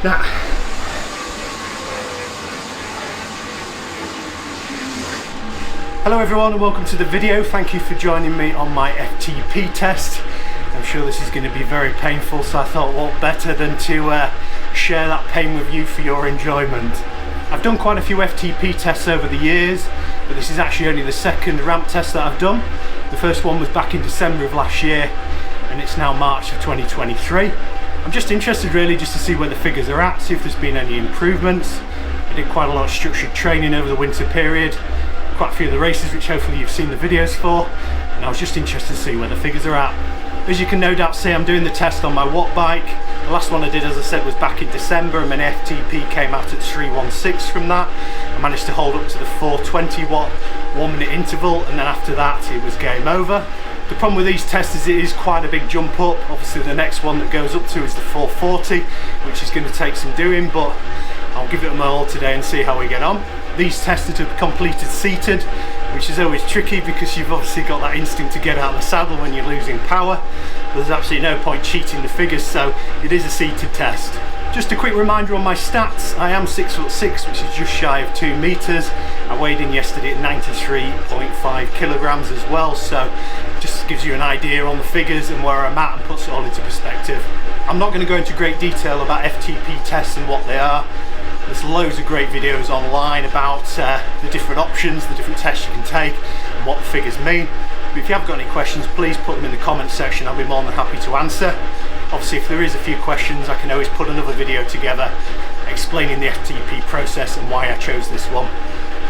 Now, hello everyone and welcome to the video. Thank you for joining me on my FTP test. I'm sure this is going to be very painful, so I thought what better than to share that pain with you for your enjoyment. I've done quite a few FTP tests over the years, but this is actually only the second ramp test that I've done. The first one was back in December of last year, and it's now March of 2023. I'm just interested really just to see where the figures are at, see if there's been any improvements. I did quite a lot of structured training over the winter period, quite a few of the races which hopefully you've seen the videos for, and I was just interested to see where the figures are at. As you can no doubt see, I'm doing the test on my Wattbike. The last one I did, as I said, was back in December, and my FTP came out at 316 from that. I managed to hold up to the 420 watt 1 minute interval, and then after that it was game over. The problem with these tests is it is quite a big jump up. Obviously the next one that goes up to is the 440, which is going to take some doing, but I'll give it my all today and see how we get on. These tests are completed seated, which is always tricky because you've obviously got that instinct to get out of the saddle when you're losing power. But there's absolutely no point cheating the figures, so it is a seated test. Just a quick reminder on my stats. I am 6'6", which is just shy of 2 meters. I weighed in yesterday at 93.5 kilograms as well, so just gives you an idea on the figures and where I'm at and puts it all into perspective. I'm not going to go into great detail about FTP tests and what they are. There's loads of great videos online about the different options, the different tests you can take and what the figures mean. But if you have got any questions, please put them in the comments section. I'll be more than happy to answer. Obviously, if there is a few questions, I can always put another video together explaining the FTP process and why I chose this one.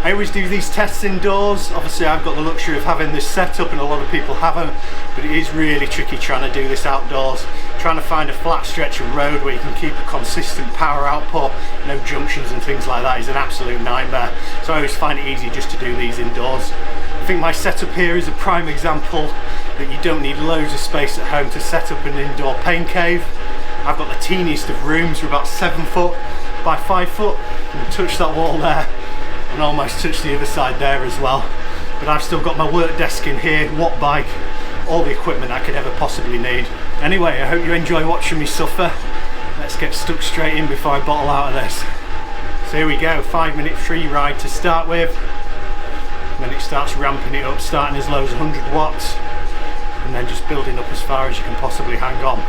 I always do these tests indoors. Obviously I've got the luxury of having this setup and a lot of people haven't, but it is really tricky trying to do this outdoors. Trying to find a flat stretch of road where you can keep a consistent power output, no junctions and things like that, is an absolute nightmare. So I always find it easy just to do these indoors. I think my setup here is a prime example that you don't need loads of space at home to set up an indoor pain cave. I've got the teeniest of rooms, we're about 7 foot by 5 foot. You can touch that wall there and almost touch the other side there as well. But I've still got my work desk in here, Wattbike, all the equipment I could ever possibly need. Anyway, I hope you enjoy watching me suffer. Let's get stuck straight in before I bottle out of this. So here we go, 5-minute free ride to start with. And then it starts ramping it up, starting as low as 100 watts. And then just building up as far as you can possibly hang on.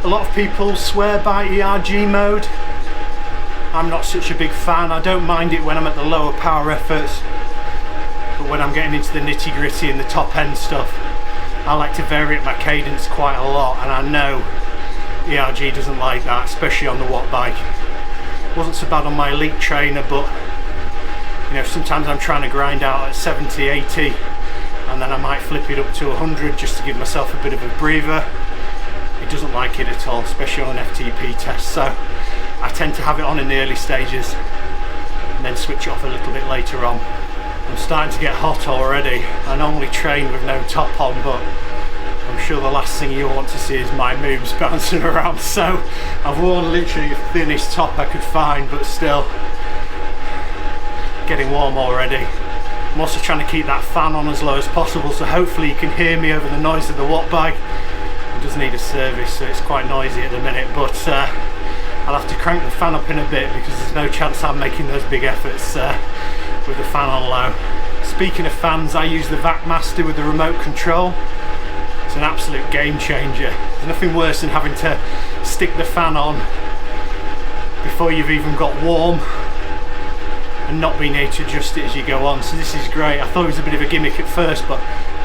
A lot of people swear by ERG mode. I'm not such a big fan. I don't mind it when I'm at the lower power efforts, but when I'm getting into the nitty gritty and the top end stuff, I like to vary up my cadence quite a lot, and I know ERG doesn't like that, especially on the Wattbike. It wasn't so bad on my elite trainer, but you know, sometimes I'm trying to grind out at 70, 80, and then I might flip it up to 100 just to give myself a bit of a breather. It doesn't like it at all, especially on an FTP test, so I tend to have it on in the early stages and then switch it off a little bit later on. I'm starting to get hot already. I normally train with no top on, but I'm sure the last thing you want to see is my moves bouncing around, so I've worn literally the thinnest top I could find, but still getting warm already. I'm also trying to keep that fan on as low as possible, so hopefully you can hear me over the noise of the Wattbike. It does need a service, so it's quite noisy at the minute, but I'll have to crank the fan up in a bit because there's no chance I'm making those big efforts with the fan on low. Speaking of fans, I use the Wattmaster with the remote control. It's an absolute game changer. There's nothing worse than having to stick the fan on before you've even got warm and not being able to adjust it as you go on. So this is great. I thought it was a bit of a gimmick at first, but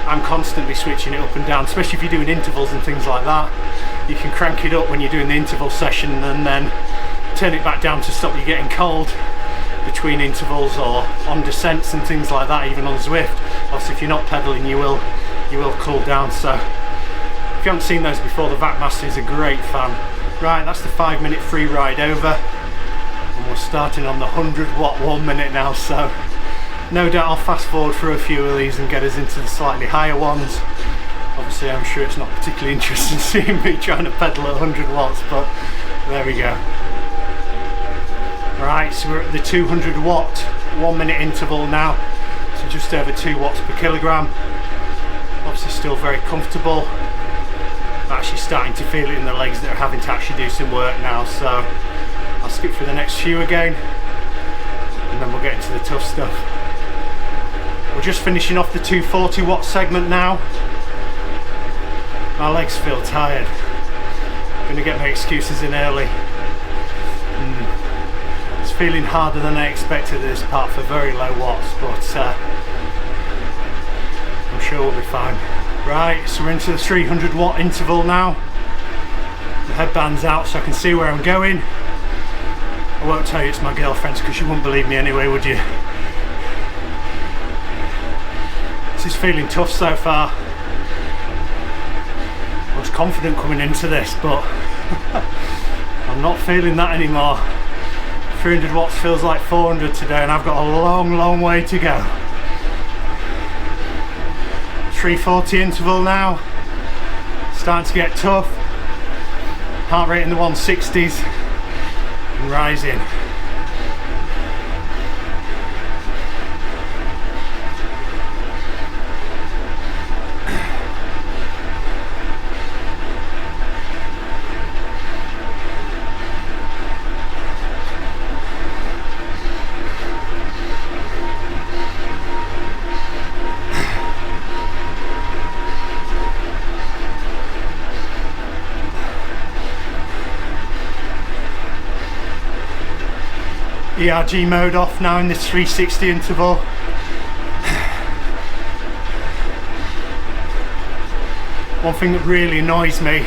I'm constantly switching it up and down, especially if you're doing intervals and things like that. You can crank it up when you're doing the interval session and then turn it back down to stop you getting cold between intervals or on descents and things like that, even on Zwift. Also, if you're not pedaling, you will cool down. So if you haven't seen those before, the Wattmaster is a great fan. Right, that's the 5-minute free ride over, and we're starting on the 100 watt 1 minute now, so no doubt I'll fast forward through a few of these and get us into the slightly higher ones. Obviously I'm sure it's not particularly interesting seeing me trying to pedal at 100 watts, but there we go. Right, so we're at the 200 watt 1 minute interval now, so just over 2 watts per kilogram. Obviously still very comfortable. I'm actually starting to feel it in the legs that are having to actually do some work now, so I'll skip through the next few again and then we'll get into the tough stuff. We're just finishing off the 240 watt segment now. My legs feel tired. Gonna get my excuses in early. It's feeling harder than I expected this part for very low watts, but I'm sure we'll be fine. Right, so we're into the 300 watt interval now. The headband's out so I can see where I'm going. I won't tell you it's my girlfriend's because you wouldn't believe me anyway, would you? This is feeling tough so far. I was confident coming into this, but I'm not feeling that anymore. 300 watts feels like 400 today and I've got a long way to go. 340 interval now, starting to get tough. Heart rate in the 160s and rising. ERG mode off now in this 360 interval. One thing that really annoys me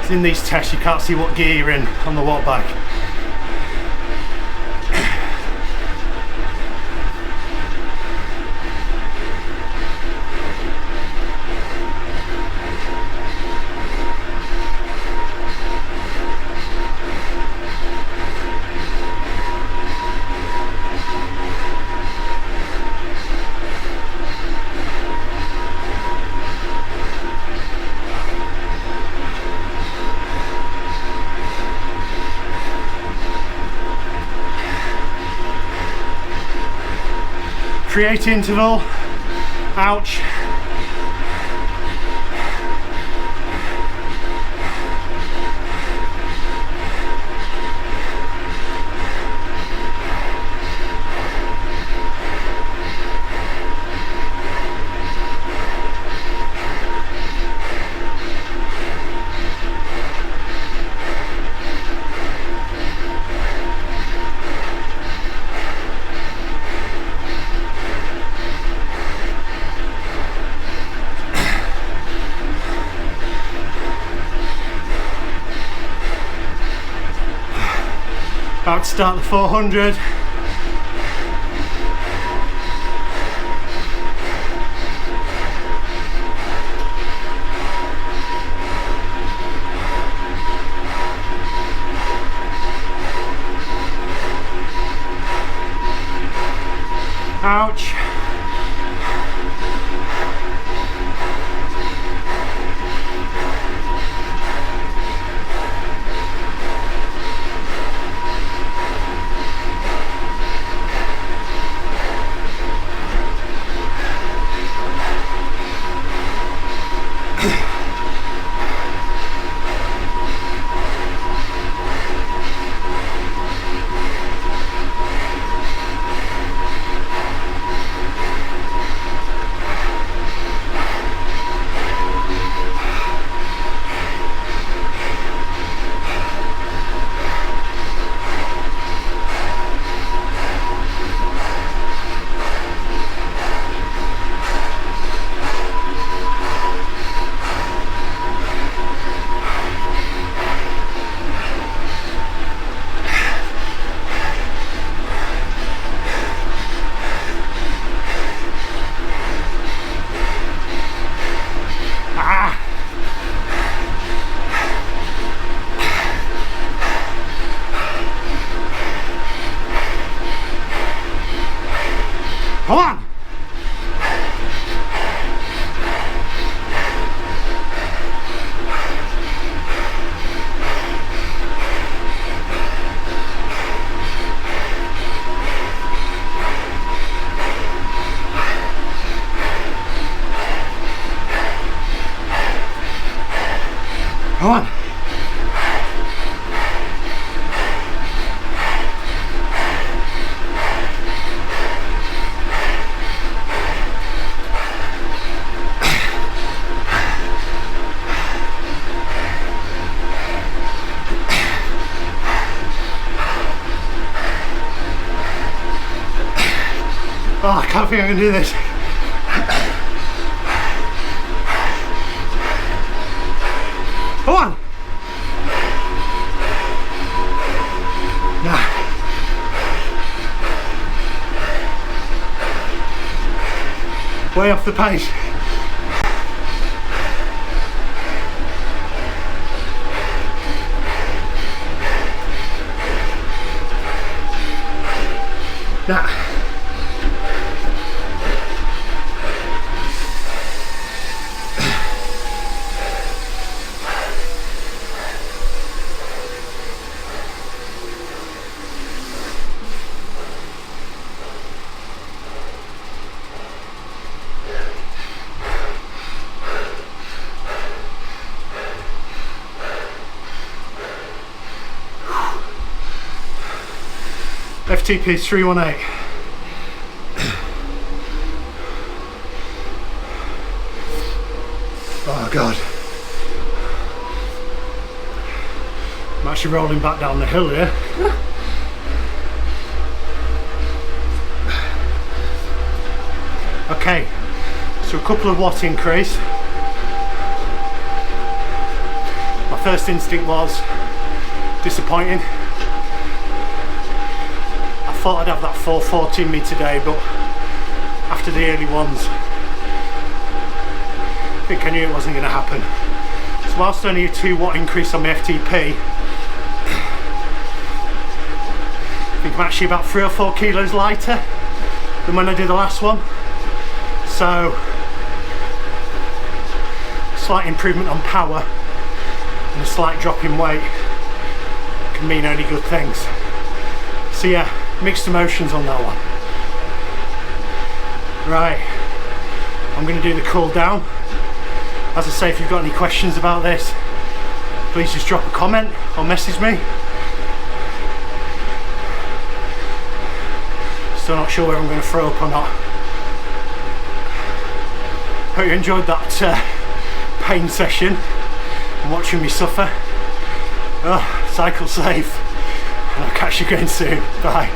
is in these tests you can't see what gear you're in on the Wattbike. Create interval, ouch. About to start the 400. Ouch. Come on. Oh, I can't think I can do this. Come on. Nah. Way off the pace. Nah. FTP 318. Oh God. I'm actually rolling back down the hill here. Okay, so a couple of watt increase. My first instinct was disappointing. I thought I'd have that 440 in me today, but after the early ones, I think I knew it wasn't going to happen. So whilst only a 2 watt increase on my FTP, I think I'm actually about 3 or 4 kilos lighter than when I did the last one. So, slight improvement on power and a slight drop in weight can mean only good things. So yeah, mixed emotions on that one. Right, I'm going to do the cool down. As I say, if you've got any questions about this, please just drop a comment or message me. Still not sure whether I'm going to throw up or not. Hope you enjoyed that pain session and watching me suffer. Oh, cycle safe, and I'll catch you again soon. Bye.